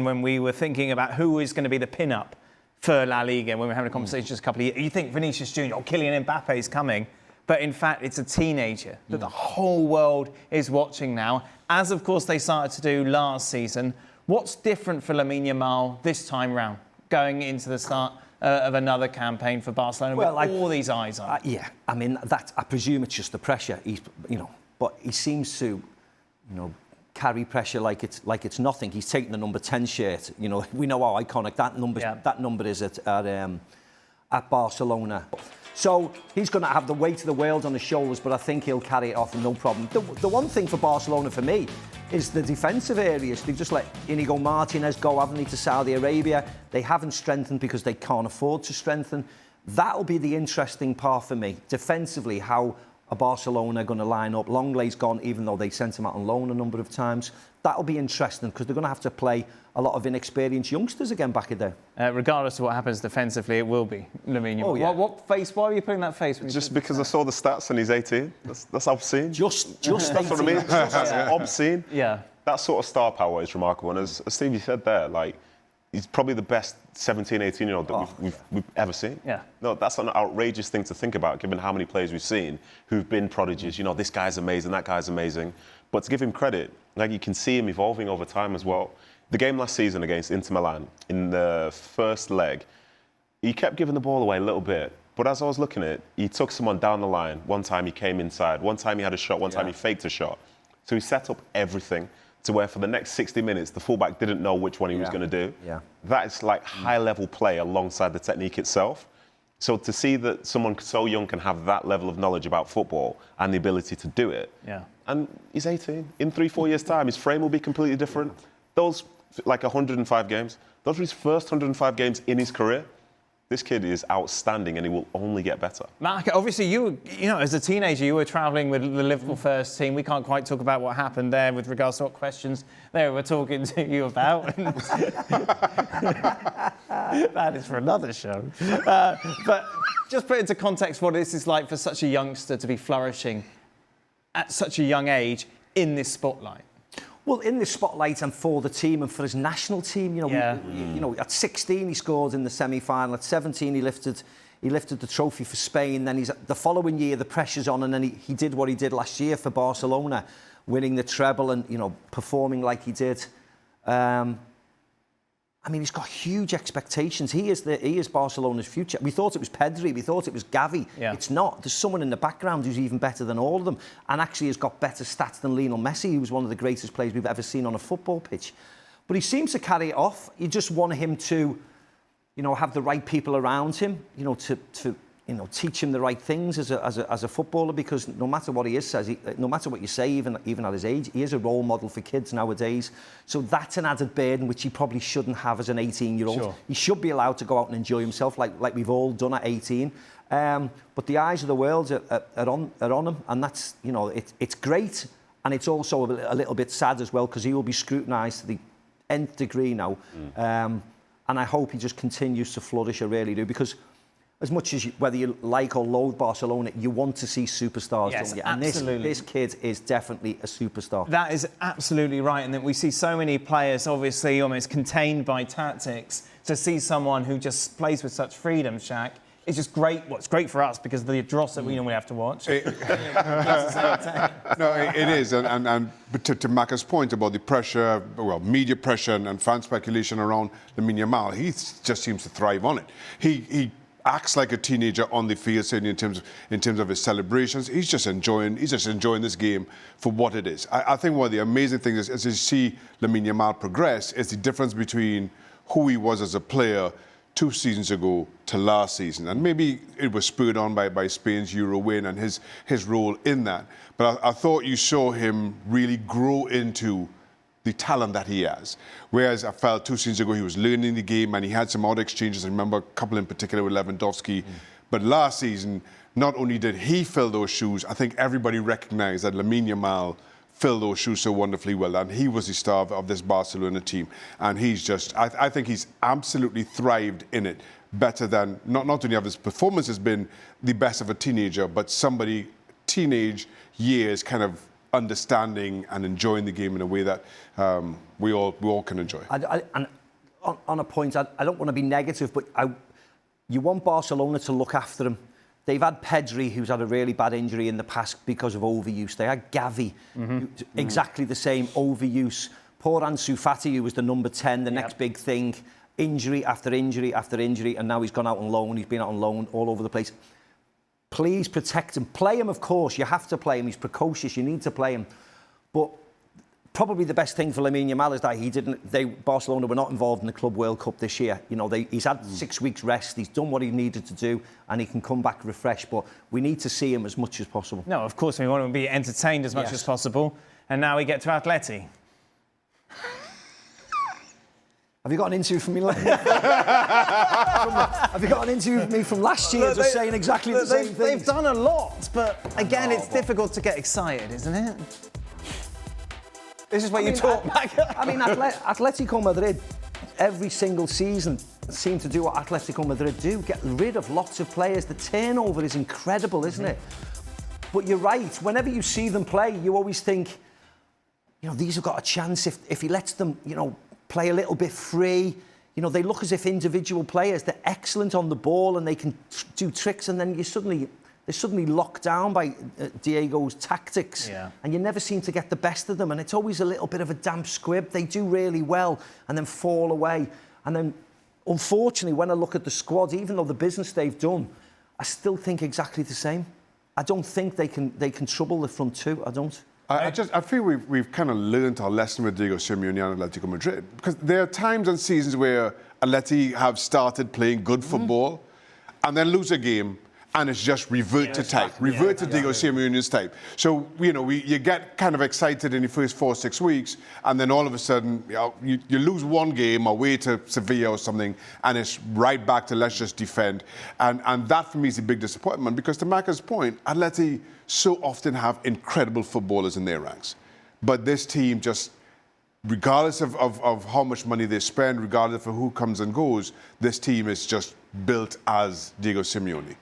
when we were thinking about who is going to be the pin-up for La Liga, when we were having a conversation just a couple of years, you think Vinicius Jr. or Kylian Mbappe is coming, but in fact it's a teenager that the whole world is watching now, as of course they started to do last season. What's different for Lamine Yamal this time round, going into the start of another campaign for Barcelona with all these eyes on? Yeah, I mean, I presume it's just the pressure. But he seems to, carry pressure like it's nothing. He's taking the number 10 shirt. We know how iconic that number is at Barcelona. So he's going to have the weight of the world on his shoulders, but I think he'll carry it off no problem. The one thing for Barcelona, for me, is the defensive areas. They've just let Inigo Martinez go, haven't they, to Saudi Arabia. They haven't strengthened because they can't afford to strengthen. That'll be the interesting part for me. Defensively, how are Barcelona going to line up? Lenglet's gone, even though they sent him out on loan a number of times. That'll be interesting because they're going to have to play a lot of inexperienced youngsters again back in there. Regardless of what happens defensively, it will be Lamine Yamal. Oh, yeah. What face? Why are you putting that face? Just because I saw the stats and he's 18. That's obscene. Just that's what I mean. That's obscene. Yeah. That sort of star power is remarkable. And as Stevie said there, he's probably the best 17, 18-year-old that we've ever seen. Yeah. No, that's an outrageous thing to think about, given how many players we've seen who've been prodigies. This guy's amazing, that guy's amazing. But to give him credit, you can see him evolving over time as well. The game last season against Inter Milan, in the first leg, he kept giving the ball away a little bit. But as I was looking at it, he took someone down the line. One time he came inside. One time he had a shot. One time he faked a shot. So he set up everything to where for the next 60 minutes, the fullback didn't know which one he was going to do. Yeah. That is high-level play alongside the technique itself. So to see that someone so young can have that level of knowledge about football and the ability to do it. Yeah. And he's 18. In 3-4 years' time, his frame will be completely different. Those, 105 games, those were his first 105 games in his career. This kid is outstanding and he will only get better. Mark, obviously you as a teenager, you were travelling with the Liverpool first team. We can't quite talk about what happened there with regards to what questions they were talking to you about. That is for another show. But just put into context what this is like for such a youngster to be flourishing at such a young age in this spotlight. Well, in the spotlight and for the team and for his national team, at 16 he scored in the semi-final. At 17 he lifted the trophy for Spain. Then the following year the pressure's on, and then he did what he did last year for Barcelona, winning the treble and performing like he did. He's got huge expectations. He is Barcelona's future. We thought it was Pedri, we thought it was Gavi. Yeah. It's not. There's someone in the background who's even better than all of them, and actually has got better stats than Lionel Messi, who was one of the greatest players we've ever seen on a football pitch. But he seems to carry it off. You just want him to, have the right people around him, to teach him the right things as a footballer, because no matter what he says, no matter what you say, even at his age, he is a role model for kids nowadays. So that's an added burden which he probably shouldn't have as an 18-year-old. Sure. He should be allowed to go out and enjoy himself like we've all done at 18. But the eyes of the world are on him, and that's, it's great, and it's also a little bit sad as well, because he will be scrutinised to the nth degree now. And I hope he just continues to flourish, I really do, because as much as whether you like or loathe Barcelona, you want to see superstars, don't you? And this kid is definitely a superstar. That is absolutely right. And then we see so many players, obviously, almost contained by tactics. To see someone who just plays with such freedom, Shaq, is just great. Well, it's great for us because of the dross that we normally have to watch. No, it is. But to Macca's point about the pressure, media pressure and fan speculation around Lamine Yamal, he just seems to thrive on it. He acts like a teenager on the field, certainly in terms of his celebrations. He's just enjoying this game for what it is. I think one of the amazing things is, as you see Lamine Yamal progress, is the difference between who he was as a player 2 seasons ago to last season. And maybe it was spurred on by Spain's Euro win and his role in that. But I thought you saw him really grow into the talent that he has. Whereas I felt 2 seasons ago he was learning the game and he had some odd exchanges. I remember a couple in particular with Lewandowski. But last season, not only did he fill those shoes, I think everybody recognised that Lamine Yamal filled those shoes so wonderfully well, and he was the star of this Barcelona team. And he's just, I think he's absolutely thrived in it, better than, not only have his performance has been the best of a teenager, but somebody, teenage years kind of understanding and enjoying the game in a way that we all can enjoy. And on a point, I don't want to be negative, but you want Barcelona to look after him. They've had Pedri, who's had a really bad injury in the past because of overuse. They had Gavi, exactly the same, overuse. Poor Ansu Fati, who was the number 10, the next big thing. Injury after injury after injury, and now he's gone out on loan. He's been out on loan all over the place. Please protect him. Play him, of course. You have to play him. He's precocious. You need to play him. But probably the best thing for Lamine Yamal is that Barcelona were not involved in the Club World Cup this year. You know, he's had 6 weeks rest. He's done what he needed to do, and he can come back refreshed. But we need to see him as much as possible. No, of course, we want him to be entertained as much as possible. And now we get to Atleti. Have you got an interview from me? Have you got an interview with me from last year, just saying exactly the same thing? They've done a lot, but again, it's difficult to get excited, isn't it? This is where you talk back. Atletico Madrid, every single season, seem to do what Atletico Madrid do, get rid of lots of players. The turnover is incredible, isn't it? But you're right, whenever you see them play, you always think, you know, these have got a chance if he lets them, you know, play a little bit free. You know, they look as if individual players, they're excellent on the ball and they can do tricks, and then they're suddenly locked down by Diego's tactics. Yeah. And you never seem to get the best of them, and it's always a little bit of a damp squib. They do really well and then fall away. And then, unfortunately, when I look at the squad, even though the business they've done, I still think exactly the same. I don't think they can trouble the front two. I don't. I feel we've kind of learned our lesson with Diego Simeone and Atletico Madrid, because there are times and seasons where Atleti have started playing good football and then lose a game, and it's just revert to type, revert to Diego Simeone's type. So, you know, you get kind of excited in the first 4-6 weeks, and then all of a sudden, you lose one game away to Sevilla or something, and it's right back to let's just defend. And that for me is a big disappointment, because to Macca's point, Atleti so often have incredible footballers in their ranks. But this team just, regardless of how much money they spend, regardless of who comes and goes, this team is just built as Diego Simeone.